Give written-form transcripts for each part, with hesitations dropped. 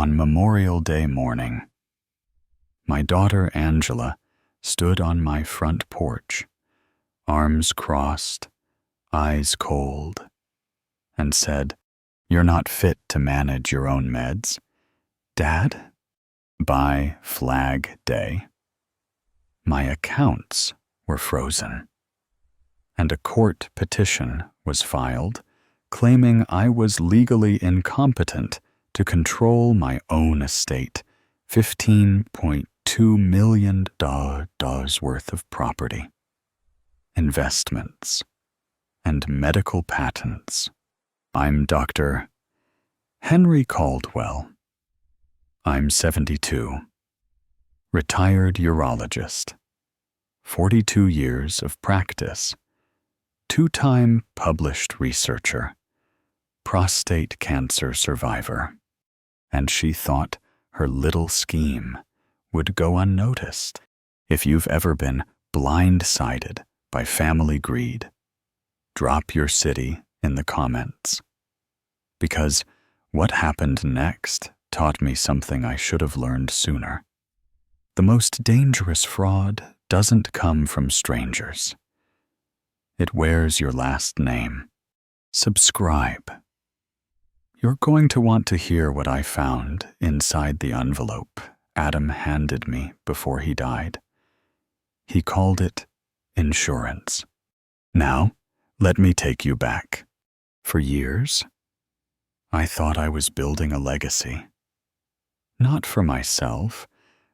On Memorial Day morning, my daughter Angela stood on my front porch, arms crossed, eyes cold, and said, "You're not fit to manage your own meds, Dad?" By Flag Day, my accounts were frozen, and a court petition was filed claiming I was legally incompetent to control my own estate, $15.2 million worth of property, investments, and medical patents. I'm Dr. Henry Caldwell. I'm 72, retired urologist, 42 years of practice, two-time published researcher, prostate cancer survivor, and she thought her little scheme would go unnoticed. If you've ever been blindsided by family greed, drop your city in the comments, because what happened next taught me something I should have learned sooner. The most dangerous fraud doesn't come from strangers. It wears your last name. Subscribe. You're going to want to hear what I found inside the envelope Adam handed me before he died. He called it insurance. Now, let me take you back. For years, I thought I was building a legacy. Not for myself,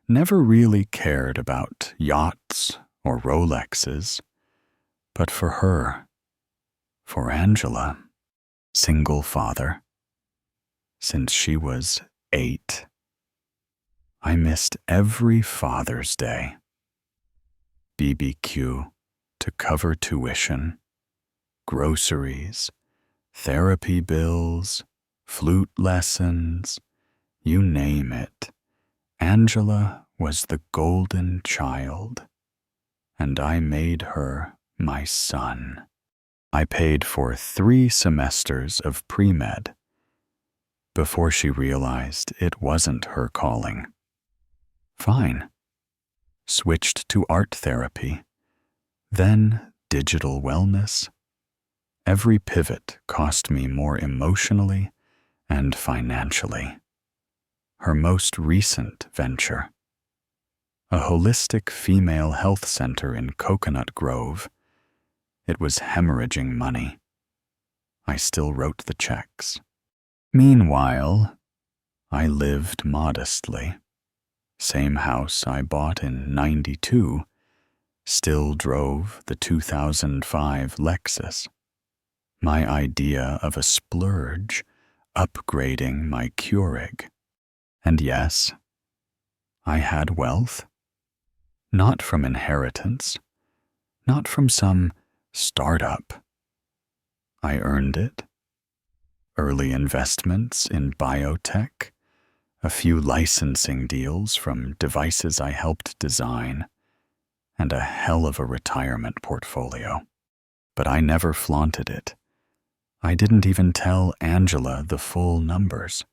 never really cared about yachts or Rolexes, but for her, for Angela, single father. Since she was 8, I missed every Father's Day. BBQ to cover tuition, groceries, therapy bills, flute lessons, you name it. Angela was the golden child, and I made her my son. I paid for 3 semesters of pre-med before she realized it wasn't her calling. Fine. Switched to art therapy, then digital wellness. Every pivot cost me more emotionally and financially. Her most recent venture, a holistic female health center in Coconut Grove, it was hemorrhaging money. I still wrote the checks. Meanwhile, I lived modestly. Same house I bought in '92, still drove the 2005 Lexus. My idea of a splurge, upgrading my Keurig. And yes, I had wealth. Not from inheritance, not from some startup. I earned it. Early investments in biotech, a few licensing deals from devices I helped design, and a hell of a retirement portfolio. But I never flaunted it. I didn't even tell Angela the full numbers.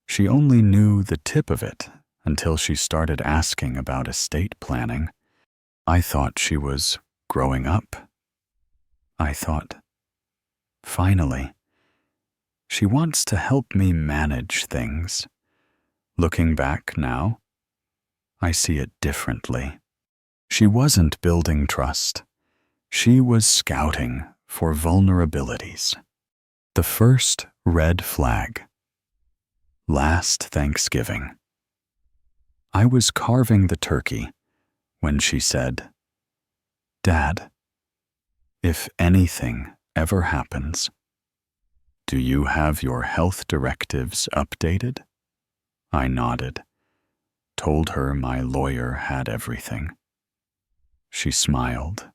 She only knew the tip of it until she started asking about estate planning. I thought she was growing up. I thought, finally, she wants to help me manage things. Looking back now, I see it differently. She wasn't building trust. She was scouting for vulnerabilities. The first red flag. Last Thanksgiving. I was carving the turkey when she said, "Dad, if anything ever happens, do you have your health directives updated?" I nodded, told her my lawyer had everything. She smiled,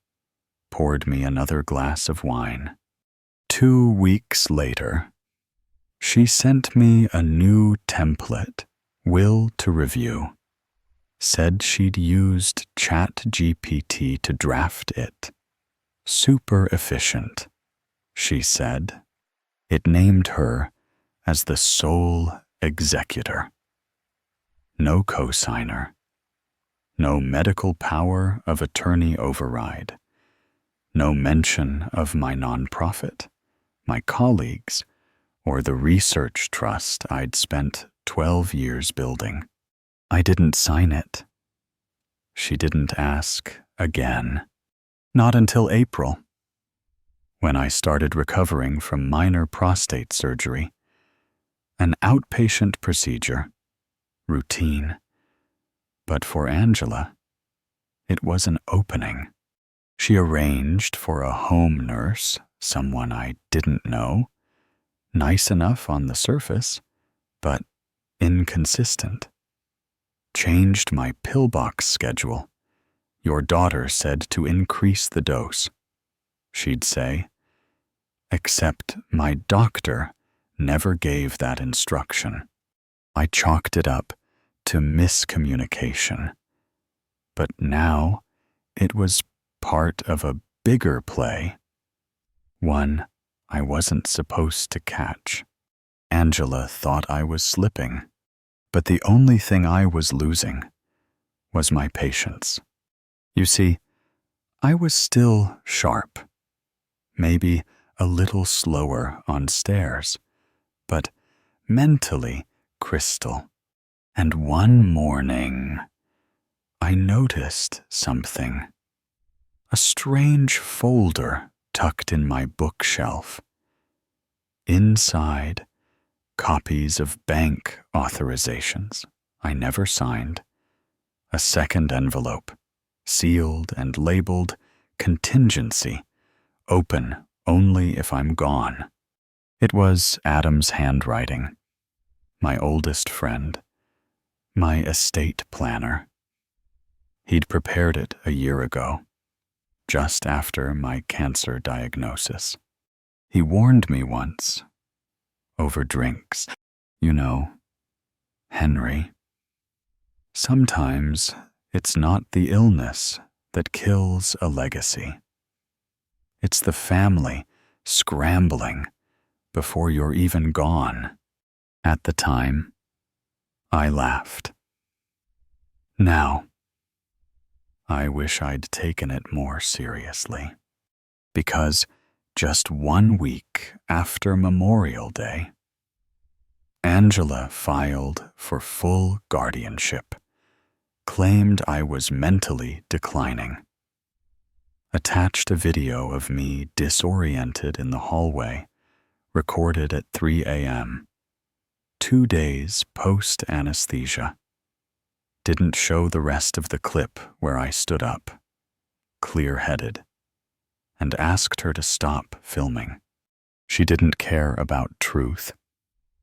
poured me another glass of wine. 2 weeks later, she sent me a new template, will to review. Said she'd used ChatGPT to draft it. Super efficient, she said. It named her as the sole executor. No cosigner. No medical power of attorney override. No mention of my nonprofit, my colleagues, or the research trust I'd spent 12 years building. I didn't sign it. She didn't ask again. Not until April, when I started recovering from minor prostate surgery, an outpatient procedure, routine. But for Angela, it was an opening. She arranged for a home nurse, someone I didn't know, nice enough on the surface, but inconsistent. Changed my pillbox schedule. Your daughter said to increase the dose. She'd say, except my doctor never gave that instruction. I chalked it up to miscommunication. But now it was part of a bigger play, one I wasn't supposed to catch. Angela thought I was slipping, but the only thing I was losing was my patience. You see, I was still sharp, maybe a little slower on stairs, but mentally crystal. And one morning, I noticed something. A strange folder tucked in my bookshelf. Inside, copies of bank authorizations I never signed. A second envelope, sealed and labeled contingency, open only if I'm gone. It was Adam's handwriting, my oldest friend, my estate planner. He'd prepared it a year ago, just after my cancer diagnosis. He warned me once, over drinks, you know, Henry. Sometimes it's not the illness that kills a legacy. It's the family scrambling before you're even gone. At the time, I laughed. Now, I wish I'd taken it more seriously, because just 1 week after Memorial Day, Angela filed for full guardianship, claimed I was mentally declining, attached a video of me disoriented in the hallway, recorded at 3 a.m., 2 days post-anesthesia. Didn't show the rest of the clip where I stood up, clear-headed, and asked her to stop filming. She didn't care about truth.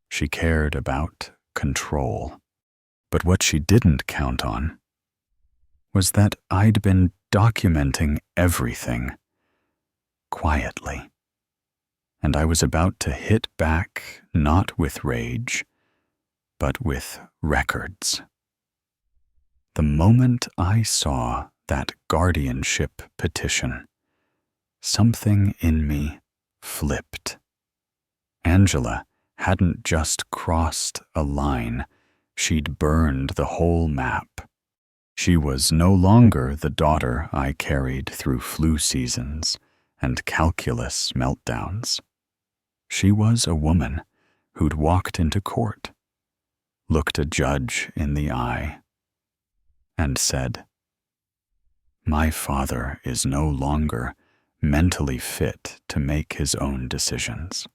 She cared about control. But what she didn't count on was that I'd been documenting everything, quietly, and I was about to hit back not with rage, but with records. The moment I saw that guardianship petition, something in me flipped. Angela hadn't just crossed a line, she'd burned the whole map. She was no longer the daughter I carried through flu seasons and calculus meltdowns. She was a woman who'd walked into court, looked a judge in the eye, and said, "My father is no longer mentally fit to make his own decisions."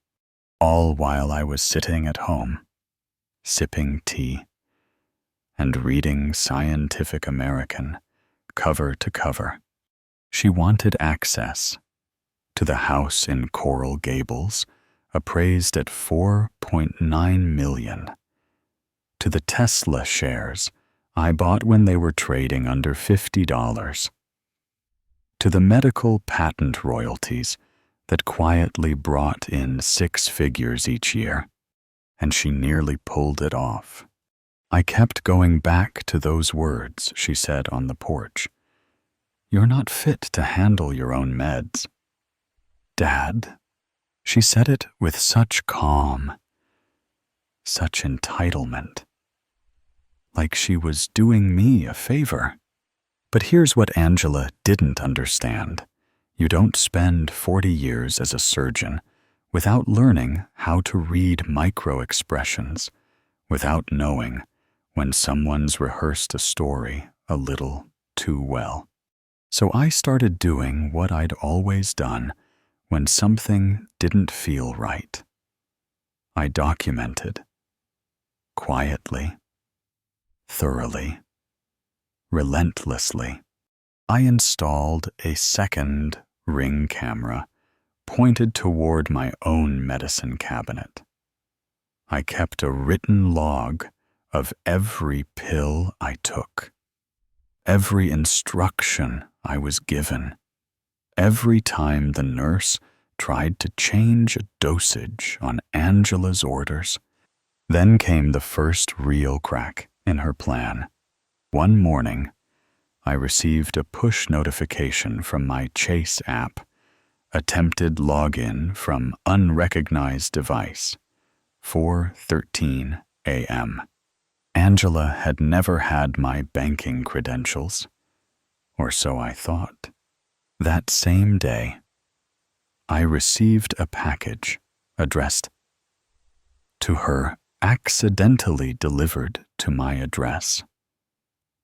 All while I was sitting at home, sipping tea, and reading Scientific American cover to cover. She wanted access to the house in Coral Gables, appraised at $4.9 million, to the Tesla shares I bought when they were trading under $50, to the medical patent royalties that quietly brought in 6 figures each year, and she nearly pulled it off. I kept going back to those words she said on the porch. "You're not fit to handle your own meds." "Dad," she said it with such calm, such entitlement. like she was doing me a favor. But here's what Angela didn't understand. You don't spend 40 years as a surgeon without learning how to read micro-expressions, without knowing when someone's rehearsed a story a little too well. So I started doing what I'd always done when something didn't feel right. I documented. Quietly, thoroughly, relentlessly. I installed a second Ring camera pointed toward my own medicine cabinet. I kept a written log of every pill I took, every instruction I was given, every time the nurse tried to change a dosage on Angela's orders. Then came the first real crack in her plan. One morning, I received a push notification from my Chase app, attempted login from unrecognized device, 4:13 a.m. Angela had never had my banking credentials, or so I thought. That same day, I received a package addressed to her, accidentally delivered to my address.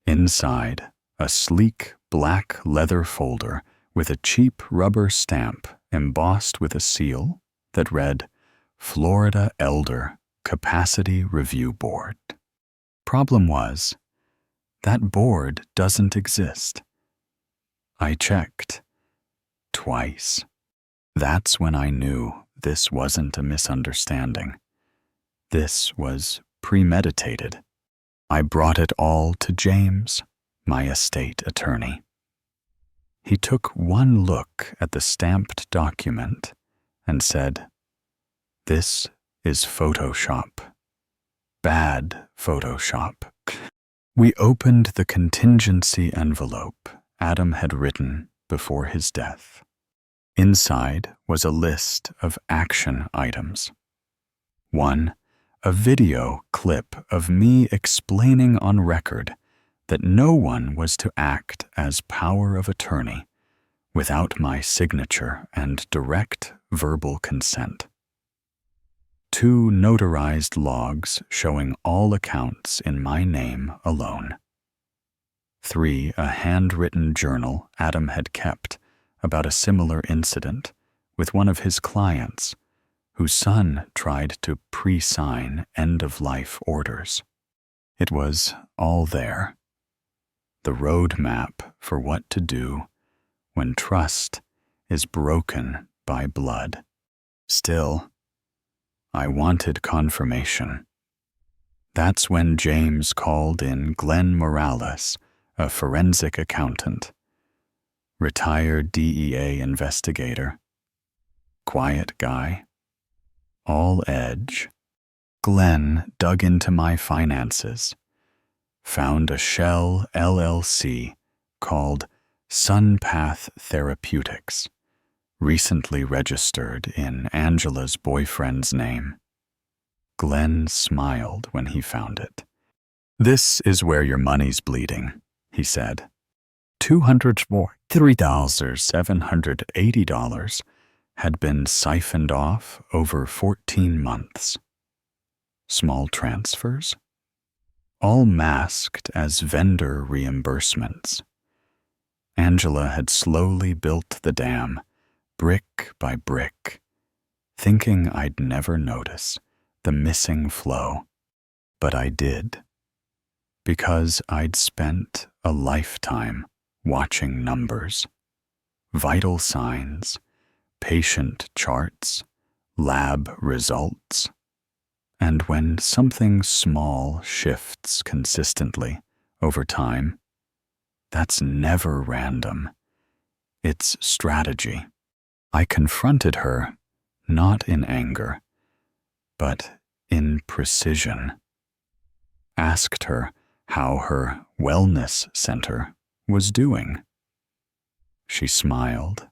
Inside, a sleek black leather folder with a cheap rubber stamp embossed with a seal that read, Florida Elder Capacity Review Board. Problem was, that board doesn't exist. I checked twice. That's when I knew this wasn't a misunderstanding. This was premeditated. I brought it all to James, my estate attorney. He took one look at the stamped document and said, "This is Photoshop. Bad Photoshop." We opened the contingency envelope Adam had written before his death. Inside was a list of action items. 1. A video clip of me explaining on record that no one was to act as power of attorney without my signature and direct verbal consent. 2 notarized logs showing all accounts in my name alone. 3. A handwritten journal Adam had kept about a similar incident with one of his clients whose son tried to pre-sign end-of-life orders. It was all there. The roadmap for what to do when trust is broken by blood. Still, I wanted confirmation. That's when James called in Glenn Morales, a forensic accountant, retired DEA investigator, quiet guy, all edge. Glenn dug into my finances, found a shell LLC called Sunpath Therapeutics, recently registered in Angela's boyfriend's name. Glenn smiled when he found it. "This is where your money's bleeding," he said. $243,780 had been siphoned off over 14 months. Small transfers, all masked as vendor reimbursements. Angela had slowly built the dam, brick by brick, thinking I'd never notice the missing flow. But I did, because I'd spent a lifetime watching numbers, vital signs, patient charts, lab results. And when something small shifts consistently over time, that's never random. It's strategy. I confronted her, not in anger, but in precision. Asked her how her wellness center was doing. She smiled,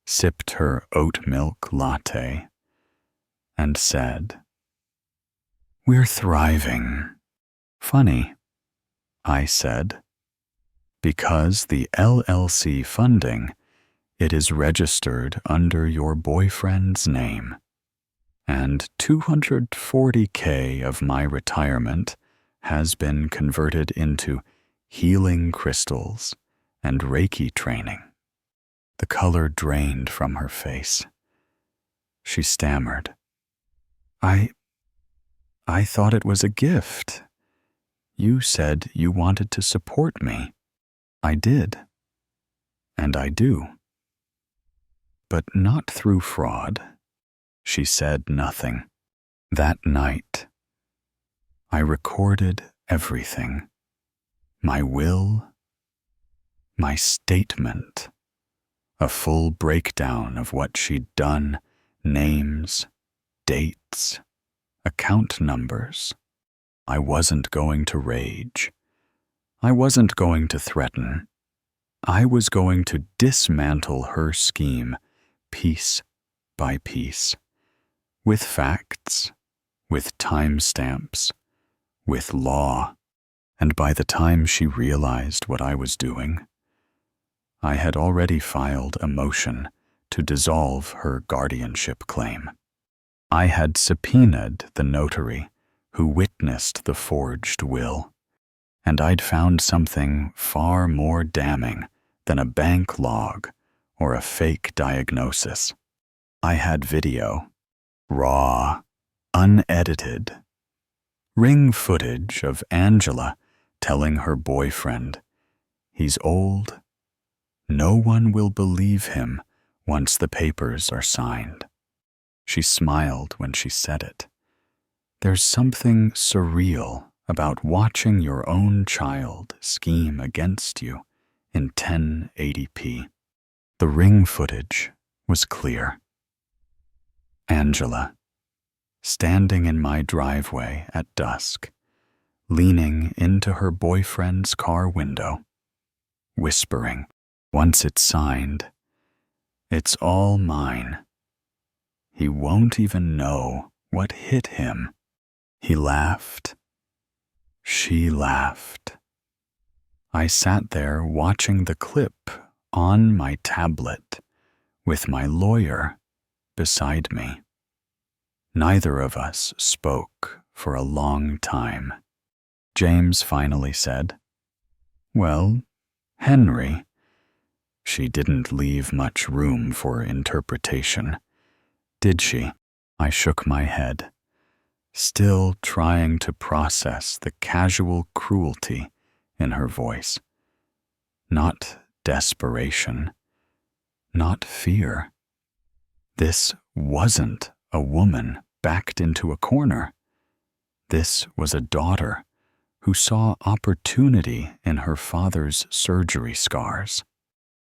sipped her oat milk latte, and said, "We're thriving. Funny, I said. Because the LLC funding, it is registered under your boyfriend's name. And $240K of my retirement has been converted into healing crystals and Reiki training. The color drained from her face. She stammered. I thought it was a gift. You said you wanted to support me. I did. And I do. But not through fraud. She said nothing. That night, I recorded everything. My will, my statement, a full breakdown of what she'd done, names, dates, account numbers. I wasn't going to rage. I wasn't going to threaten. I was going to dismantle her scheme piece by piece, with facts, with timestamps, with law. And by the time she realized what I was doing, I had already filed a motion to dissolve her guardianship claim. I had subpoenaed the notary who witnessed the forged will, and I'd found something far more damning than a bank log or a fake diagnosis. I had video, raw, unedited, ring footage of Angela telling her boyfriend, "He's old. No one will believe him once the papers are signed." She smiled when she said it. There's something surreal about watching your own child scheme against you in 1080p. The ring footage was clear. Angela, standing in my driveway at dusk, leaning into her boyfriend's car window, whispering, "Once it's signed, it's all mine. He won't even know what hit him." He laughed. She laughed. I sat there watching the clip on my tablet with my lawyer beside me. Neither of us spoke for a long time. James finally said, "Well, Henry." She didn't leave much room for interpretation, did she? I shook my head, still trying to process the casual cruelty in her voice. Not desperation, not fear. This wasn't a woman backed into a corner. This was a daughter who saw opportunity in her father's surgery scars.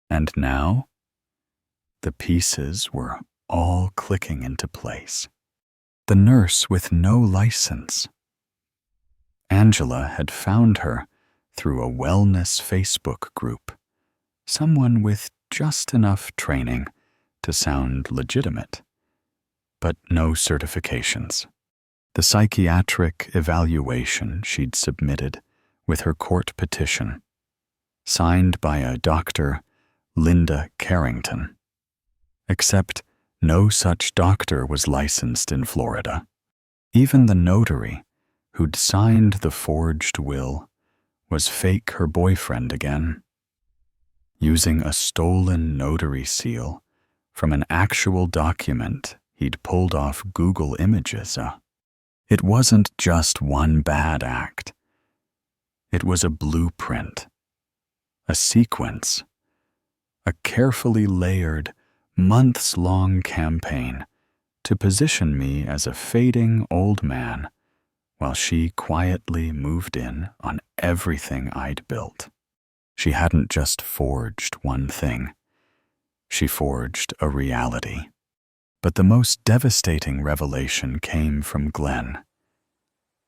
And now, the pieces were all clicking into place. The nurse with no license. Angela had found her through a wellness Facebook group, someone with just enough training to sound legitimate, but no certifications. The psychiatric evaluation she'd submitted with her court petition, signed by a Dr. Linda Carrington. Except no such doctor was licensed in Florida. Even the notary who'd signed the forged will was fake her boyfriend again, using a stolen notary seal from an actual document he'd pulled off Google Images. It wasn't just one bad act. It was a blueprint, a sequence, a carefully layered, months-long campaign to position me as a fading old man while she quietly moved in on everything I'd built. She hadn't just forged one thing. She forged a reality. But the most devastating revelation came from Glenn,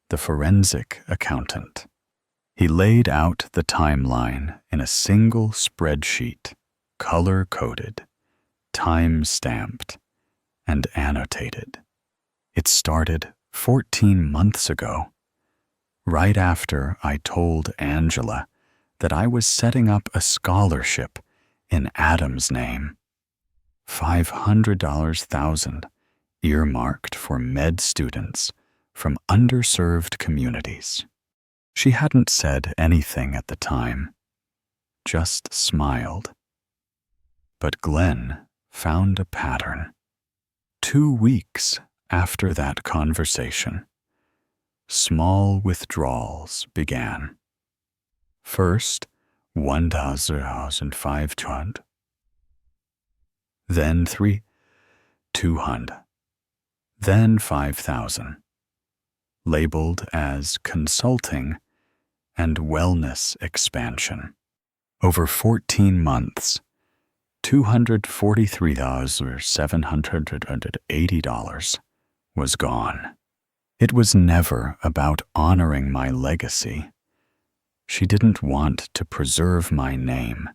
the forensic accountant. He laid out the timeline in a single spreadsheet, color-coded, time-stamped, and annotated. It started 14 months ago, right after I told Angela that I was setting up a scholarship in Adam's name. $500,000 earmarked for med students from underserved communities. She hadn't said anything at the time, just smiled. But Glenn found a pattern. 2 weeks after that conversation, small withdrawals began. First, 1,500, then 200, then 5,000, labeled as consulting and wellness expansion. Over 14 months, $243,780 was gone. It was never about honoring my legacy. She didn't want to preserve my name.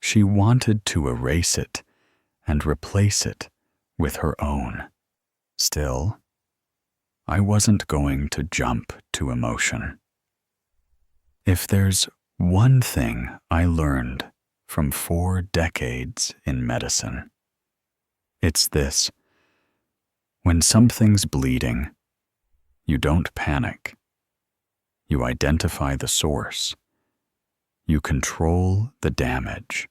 She wanted to erase it and replace it with her own. Still, I wasn't going to jump to emotion. If there's one thing I learned from 4 decades in medicine, it's this: when something's bleeding, you don't panic. You identify the source. You control the damage.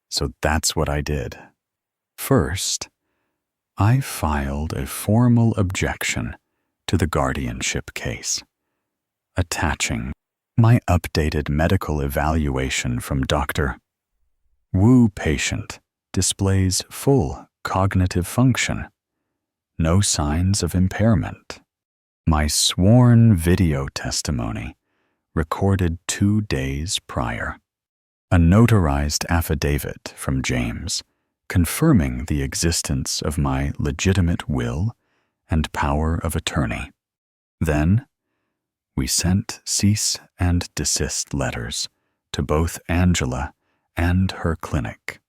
So that's what I did. First, I filed a formal objection to the guardianship case, attaching my updated medical evaluation from Dr. Wu. Patient displays full cognitive function, no signs of impairment. My sworn video testimony recorded 2 days prior, a notarized affidavit from James confirming the existence of my legitimate will and power of attorney. Then, we sent cease and desist letters to both Angela and her clinic,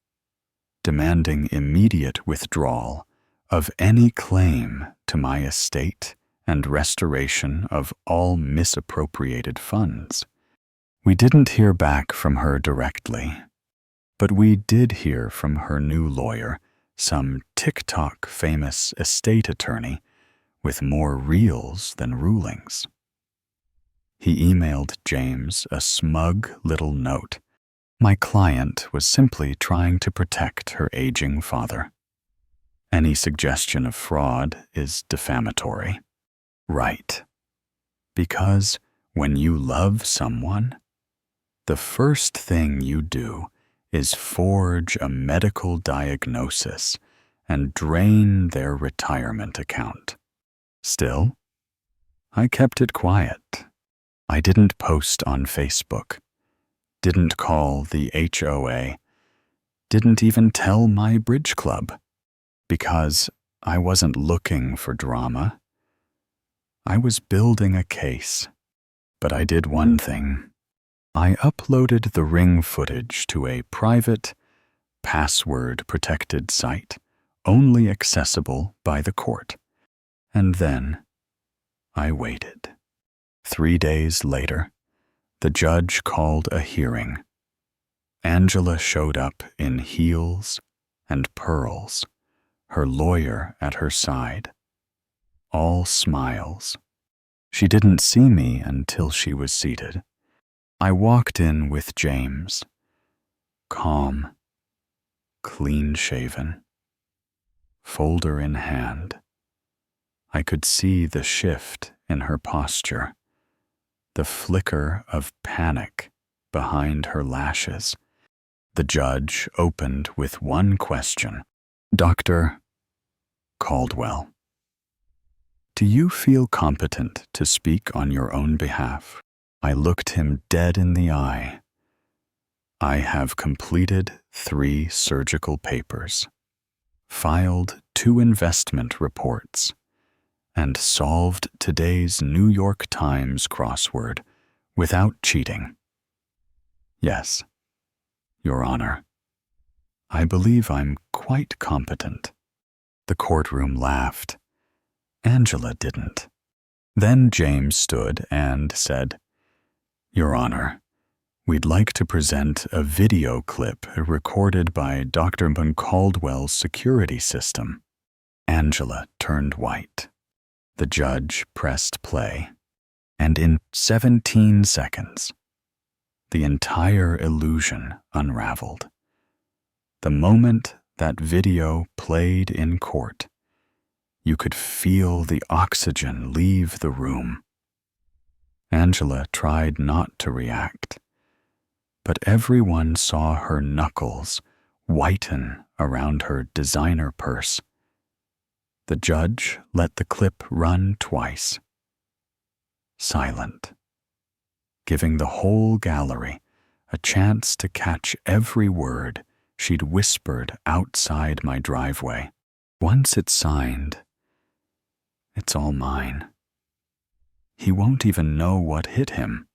demanding immediate withdrawal of any claim to my estate and restoration of all misappropriated funds. We didn't hear back from her directly, but we did hear from her new lawyer, some TikTok famous estate attorney with more reels than rulings. He emailed James a smug little note. My client was simply trying to protect her aging father. Any suggestion of fraud is defamatory. Right. Because when you love someone, the first thing you do is forge a medical diagnosis and drain their retirement account. Still, I kept it quiet. I didn't post on Facebook, didn't call the HOA, didn't even tell my bridge club, because I wasn't looking for drama. I was building a case, but I did one thing. I uploaded the ring footage to a private, password-protected site, only accessible by the court. And then I waited. 3 days later, the judge called a hearing. Angela showed up in heels and pearls, her lawyer at her side. All smiles. She didn't see me until she was seated. I walked in with James, calm, clean-shaven, folder in hand. I could see the shift in her posture, the flicker of panic behind her lashes. The judge opened with one question. Dr. Caldwell, do you feel competent to speak on your own behalf? I looked him dead in the eye. I have completed 3 surgical papers, filed 2 investment reports, and solved today's New York Times crossword without cheating. Yes, Your Honor, I believe I'm quite competent. The courtroom laughed. Angela didn't. Then James stood and said, "Your Honor, we'd like to present a video clip recorded by Dr. Caldwell's security system." Angela turned white. The judge pressed play, and in 17 seconds, the entire illusion unraveled. The moment that video played in court, you could feel the oxygen leave the room. Angela tried not to react, but everyone saw her knuckles whiten around her designer purse. The judge let the clip run twice, silent, giving the whole gallery a chance to catch every word she'd whispered outside my driveway. Once it's signed, it's all mine. He won't even know what hit him.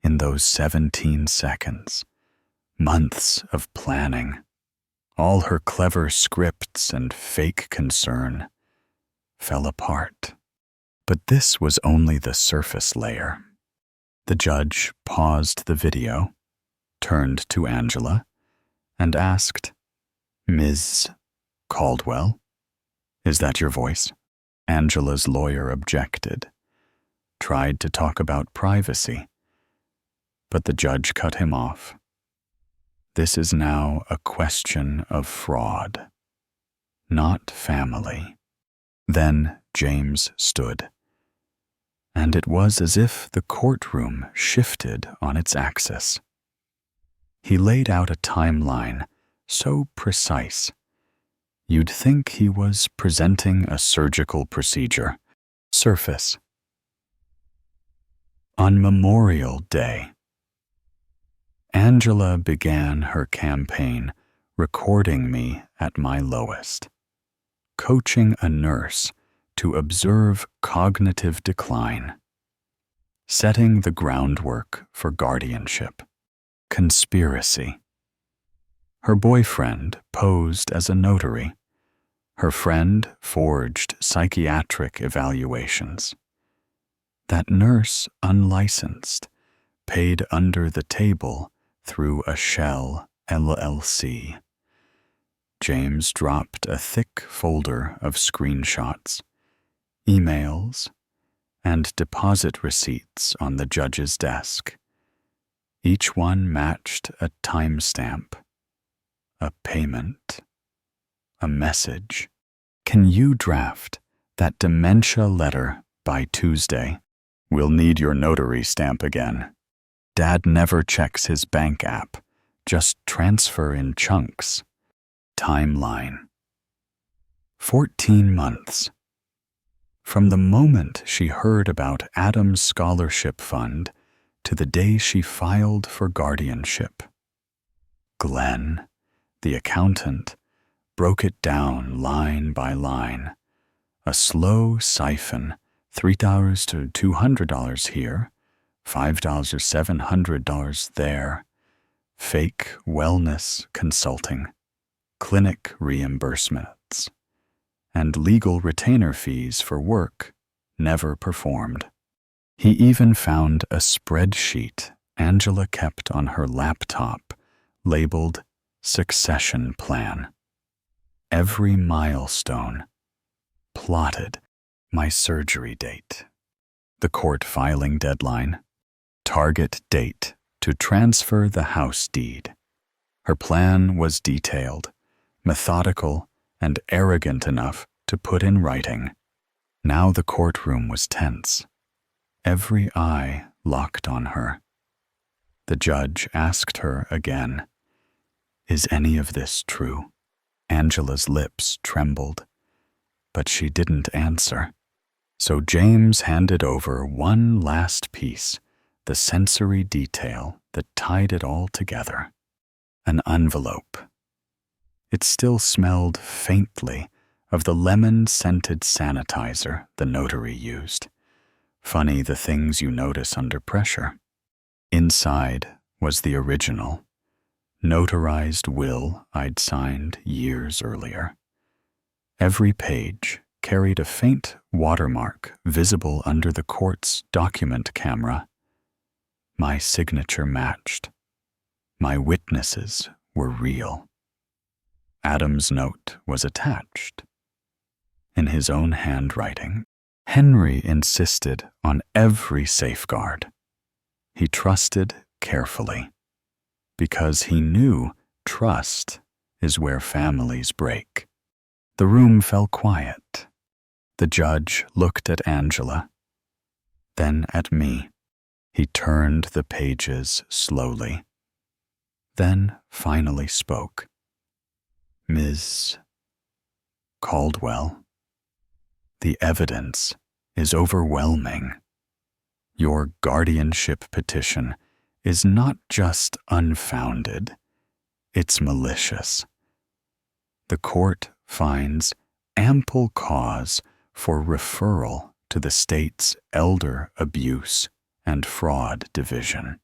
In those 17 seconds, months of planning, all her clever scripts and fake concern fell apart. But this was only the surface layer. The judge paused the video, turned to Angela, and asked, "Ms. Caldwell, is that your voice?" Angela's lawyer objected, tried to talk about privacy, but the judge cut him off. "This is now a question of fraud, not family." Then James stood, and it was as if the courtroom shifted on its axis. He laid out a timeline so precise, you'd think he was presenting a surgical procedure. Surface. On Memorial Day, Angela began her campaign recording me at my lowest, coaching a nurse to observe cognitive decline, setting the groundwork for guardianship, conspiracy. Her boyfriend posed as a notary. Her friend forged psychiatric evaluations. That nurse, unlicensed, paid under the table through a shell LLC. James dropped a thick folder of screenshots, emails, and deposit receipts on the judge's desk. Each one matched a timestamp, a payment, a message. "Can you draft that dementia letter by Tuesday? We'll need your notary stamp again. Dad never checks his bank app, just transfer in chunks." Timeline. 14 months. From the moment she heard about Adam's scholarship fund to the day she filed for guardianship. Glenn, the accountant, broke it down line by line. A slow siphon, $3 to $200 here, $5 or $700 there. Fake wellness consulting, clinic reimbursements, and legal retainer fees for work never performed. He even found a spreadsheet Angela kept on her laptop labeled Succession Plan. Every milestone plotted: my surgery date, the court filing deadline, target date to transfer the house deed. Her plan was detailed, methodical, and arrogant enough to put in writing. Now the courtroom was tense. Every eye locked on her. The judge asked her again, "Is any of this true?" Angela's lips trembled, but she didn't answer. So James handed over one last piece, the sensory detail that tied it all together. An envelope. It still smelled faintly of the lemon-scented sanitizer the notary used. Funny the things you notice under pressure. Inside was the original, notarized will I'd signed years earlier. Every page carried a faint watermark visible under the court's document camera. My signature matched. My witnesses were real. Adam's note was attached. In his own handwriting, Henry insisted on every safeguard. He trusted carefully, because he knew trust is where families break. The room fell quiet. The judge looked at Angela, then at me. He turned the pages slowly, then finally spoke. Ms. Caldwell, the evidence is overwhelming. Your guardianship petition is not just unfounded, it's malicious. The court finds ample cause for referral to the state's Elder Abuse and Fraud Division.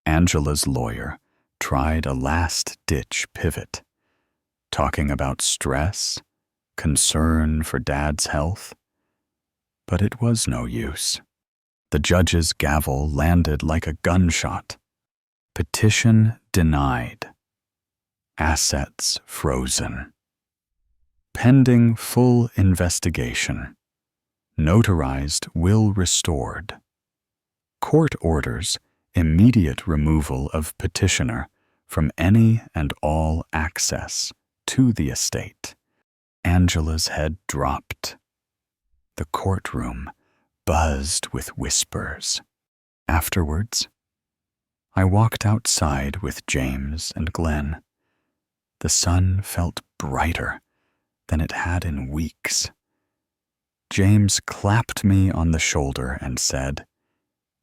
Angela's lawyer tried a last-ditch pivot, talking about stress, concern for Dad's health, but it was no use. The judge's gavel landed like a gunshot. Petition denied. Assets frozen. Pending full investigation. Notarized will restored. Court orders immediate removal of petitioner from any and all access to the estate. Angela's head dropped. The courtroom buzzed with whispers. Afterwards, I walked outside with James and Glenn. The sun felt brighter than it had in weeks. James clapped me on the shoulder and said,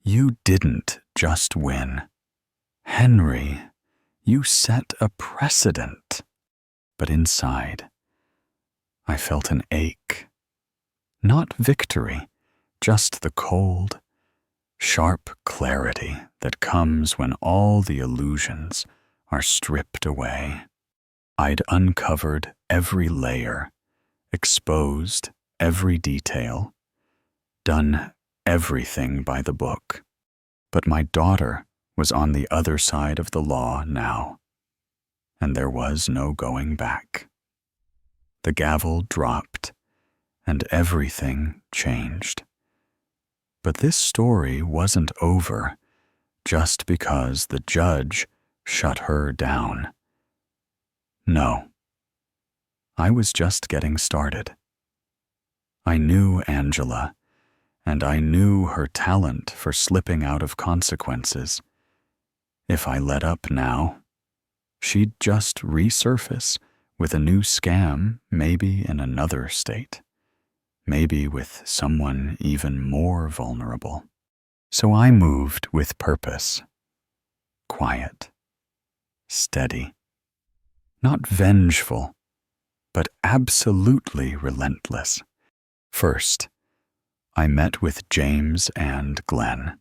"You didn't just win. Henry, you set a precedent." But inside, I felt an ache. Not victory, just the cold, sharp clarity that comes when all the illusions are stripped away. I'd uncovered every layer, exposed every detail, done everything by the book. But my daughter was on the other side of the law now, and there was no going back. The gavel dropped, and everything changed. But this story wasn't over just because the judge shut her down. No, I was just getting started. I knew Angela, and I knew her talent for slipping out of consequences. If I let up now, she'd just resurface with a new scam, maybe in another state, maybe with someone even more vulnerable. So I moved with purpose, quiet, steady, not vengeful, but absolutely relentless. First, I met with James and Glenn.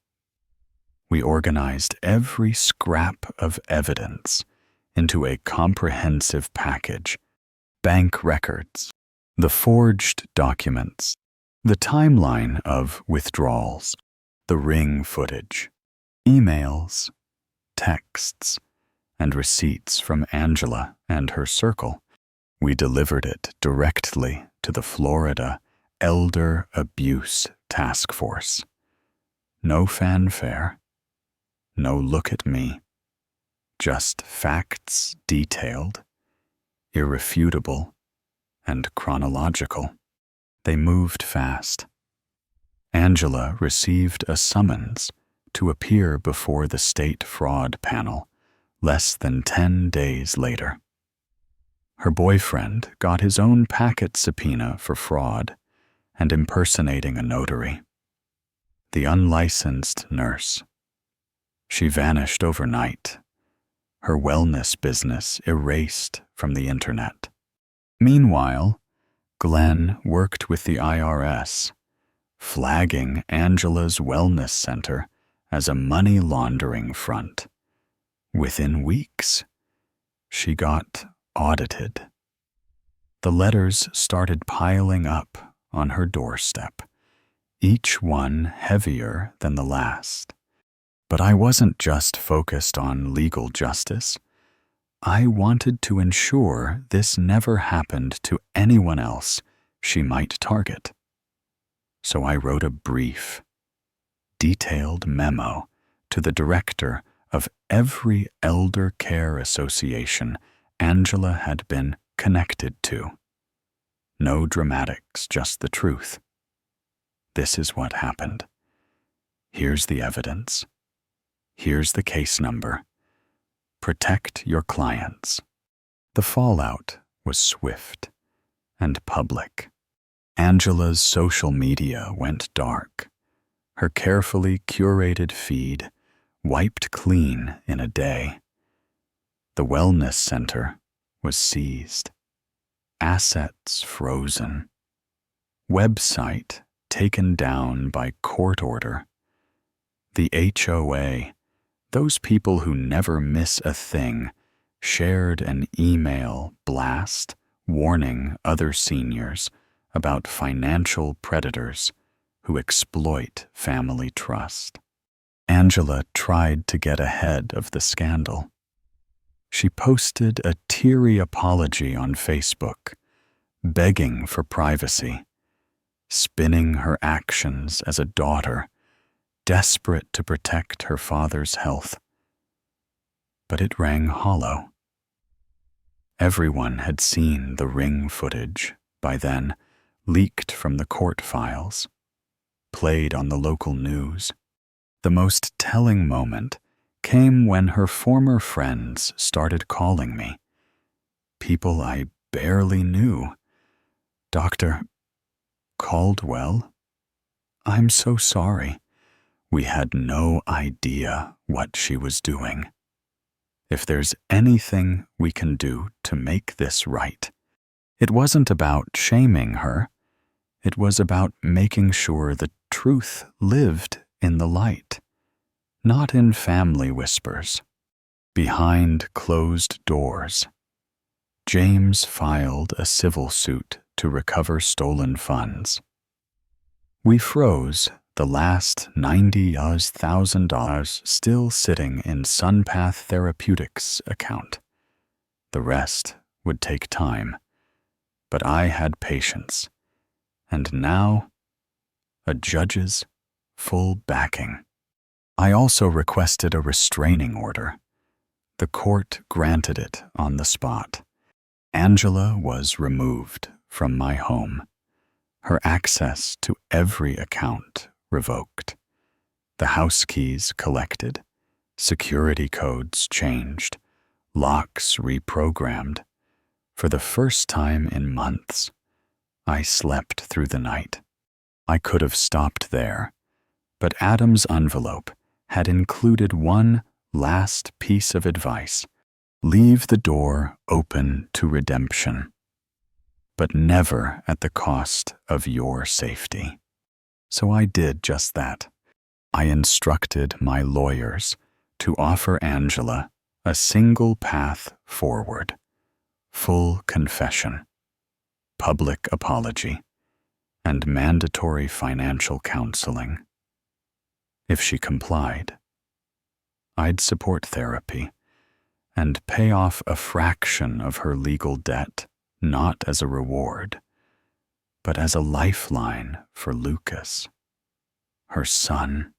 We organized every scrap of evidence into a comprehensive package: bank records, the forged documents, the timeline of withdrawals, the ring footage, emails, texts, and receipts from Angela and her circle. We delivered it directly to the Florida Elder Abuse Task Force. No fanfare, no look at me, just facts detailed, irrefutable, and chronological. They moved fast. Angela received a summons to appear before the state fraud panel less than 10 days later. Her boyfriend got his own packet subpoena for fraud and impersonating a notary. The unlicensed nurse. She vanished overnight, her wellness business erased from the internet. Meanwhile, Glenn worked with the IRS, flagging Angela's wellness center as a money laundering front. Within weeks, she got audited. The letters started piling up on her doorstep, each one heavier than the last. But I wasn't just focused on legal justice. I wanted to ensure this never happened to anyone else she might target. So I wrote a brief, detailed memo to the director of every elder care association Angela had been connected to. No dramatics, just the truth. This is what happened. Here's the evidence. Here's the case number. Protect your clients. The fallout was swift and public. Angela's social media went dark. Her carefully curated feed wiped clean in a day. The wellness center was seized. Assets frozen. Website taken down by court order. The HOA, those people who never miss a thing, shared an email blast warning other seniors about financial predators who exploit family trust. Angela tried to get ahead of the scandal. She posted a teary apology on Facebook, begging for privacy, spinning her actions as a daughter, desperate to protect her father's health. But it rang hollow. Everyone had seen the ring footage by then, leaked from the court files, played on the local news. The most telling moment came when her former friends started calling me. People I barely knew. Dr. Caldwell, I'm so sorry. We had no idea what she was doing. If there's anything we can do to make this right, it wasn't about shaming her. It was about making sure the truth lived in the light, not in family whispers. Behind closed doors, James filed a civil suit to recover stolen funds. We froze the last $90,000 still sitting in SunPath Therapeutics' account. The rest would take time, but I had patience, and now a judge's full backing. I also requested a restraining order. The court granted it on the spot. Angela was removed from my home, her access to every account revoked, the house keys collected, security codes changed, locks reprogrammed. For the first time in months, I slept through the night. I could have stopped there, but Adam's envelope had included one last piece of advice: leave the door open to redemption, but never at the cost of your safety. So I did just that. I instructed my lawyers to offer Angela a single path forward: full confession, public apology, and mandatory financial counseling. If she complied, I'd support therapy and pay off a fraction of her legal debt, not as a reward, but as a lifeline for Lucas, her son,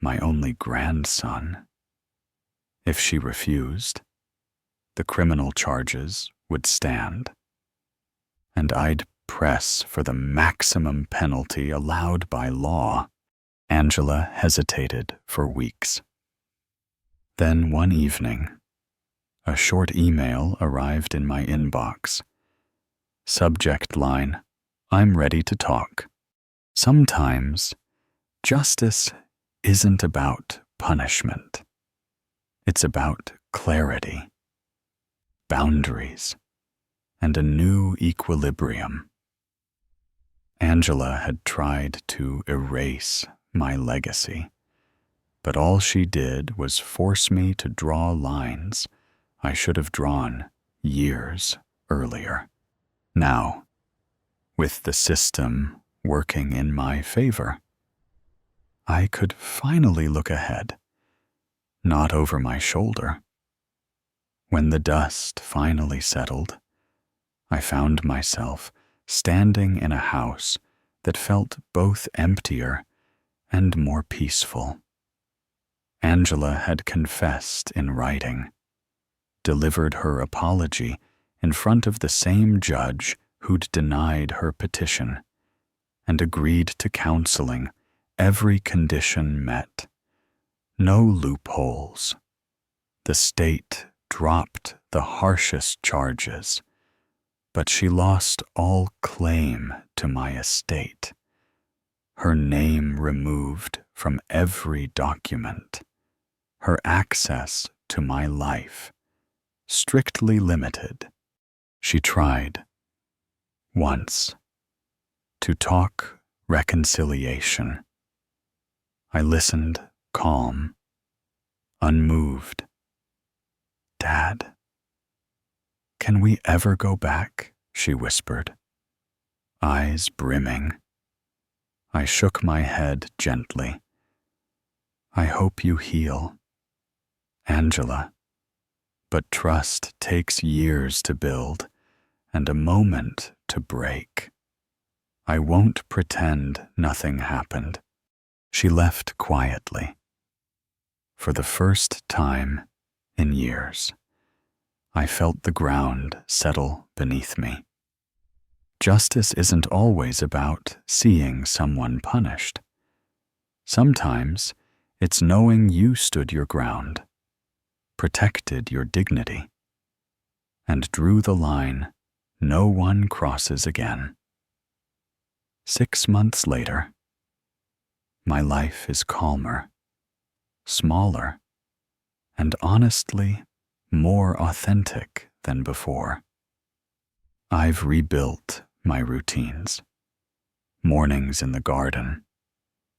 my only grandson. If she refused, the criminal charges would stand, and I'd press for the maximum penalty allowed by law. Angela hesitated for weeks. Then one evening, a short email arrived in my inbox. Subject line, I'm ready to talk. Sometimes justice isn't about punishment. It's about clarity, boundaries, and a new equilibrium. Angela had tried to erase my legacy, but all she did was force me to draw lines I should have drawn years earlier. Now, with the system working in my favor. I could finally look ahead, not over my shoulder. When the dust finally settled, I found myself standing in a house that felt both emptier and more peaceful. Angela had confessed in writing, delivered her apology in front of the same judge who'd denied her petition, and agreed to counseling, every condition met. No loopholes. The state dropped the harshest charges, but she lost all claim to my estate. Her name removed from every document. Her access to my life strictly limited. She tried, once, to talk reconciliation. I listened calm, unmoved. "Dad, can we ever go back?" she whispered, eyes brimming. I shook my head gently. "I hope you heal, Angela, but trust takes years to build and a moment to break. I won't pretend nothing happened." She left quietly. For the first time in years, I felt the ground settle beneath me. Justice isn't always about seeing someone punished. Sometimes it's knowing you stood your ground, protected your dignity, and drew the line no one crosses again. 6 months later, my life is calmer, smaller, and honestly more authentic than before. I've rebuilt my routines. Mornings in the garden,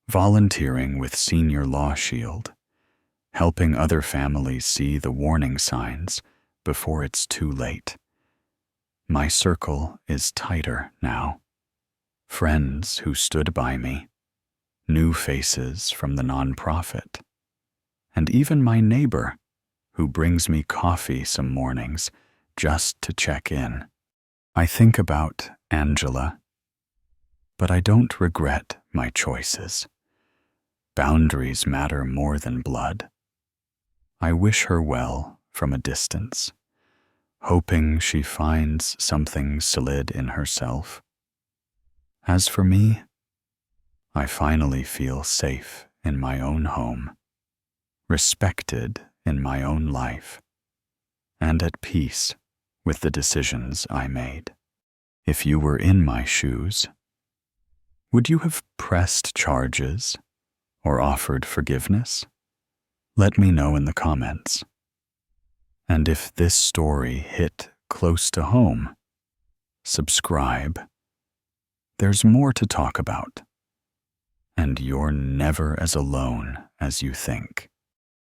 volunteering with Senior Law Shield, helping other families see the warning signs before it's too late. My circle is tighter now. Friends who stood by me, new faces from the nonprofit, and even my neighbor who brings me coffee some mornings just to check in. I think about Angela, but I don't regret my choices. Boundaries matter more than blood. I wish her well from a distance, hoping she finds something solid in herself. As for me, I finally feel safe in my own home, respected in my own life, and at peace with the decisions I made. If you were in my shoes, would you have pressed charges or offered forgiveness? Let me know in the comments. And if this story hit close to home, subscribe. There's more to talk about, and you're never as alone as you think.